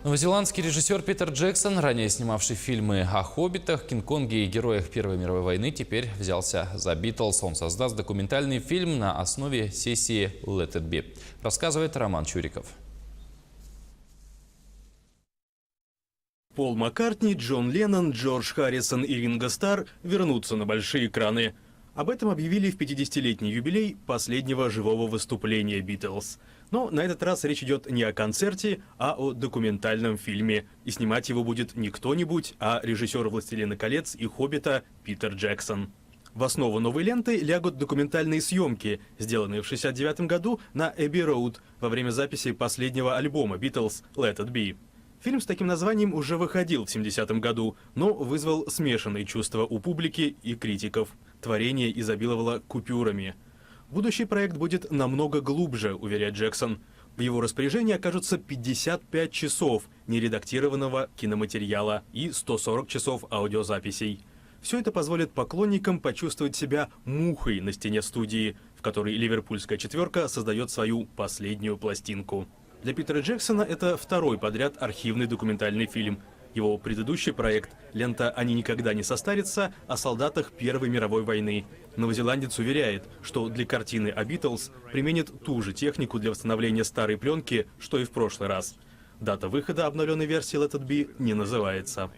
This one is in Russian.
Новозеландский режиссер Питер Джексон, ранее снимавший фильмы о хоббитах, Кинг-Конге и героях Первой мировой войны, теперь взялся за «Битлз». Он создаст документальный фильм на основе сессии «Let It Be». Рассказывает Роман Чуриков. Пол Маккартни, Джон Леннон, Джордж Харрисон и Ринго Старр вернутся на большие экраны. Об этом объявили в 50-летний юбилей последнего живого выступления «Битлз». Но на этот раз речь идет не о концерте, а о документальном фильме. И снимать его будет не кто-нибудь, а режиссер «Властелина колец» и «Хоббита» Питер Джексон. В основу новой ленты лягут документальные съемки, сделанные в 1969 году на Эбби-Роуд во время записи последнего альбома «Битлз» «Let It Be». Фильм с таким названием уже выходил в 70-м году, но вызвал смешанные чувства у публики и критиков. Творение изобиловало купюрами. Будущий проект будет намного глубже, уверяет Джексон. В его распоряжении окажутся 55 часов нередактированного киноматериала и 140 часов аудиозаписей. Все это позволит поклонникам почувствовать себя мухой на стене студии, в которой ливерпульская четверка создает свою последнюю пластинку. Для Питера Джексона это второй подряд архивный документальный фильм. Его предыдущий проект «Лента «Они никогда не состарятся» о солдатах Первой мировой войны. Новозеландец уверяет, что для картины о «Битлз» применит ту же технику для восстановления старой пленки, что и в прошлый раз. Дата выхода обновленной версии «Let It Be» не называется.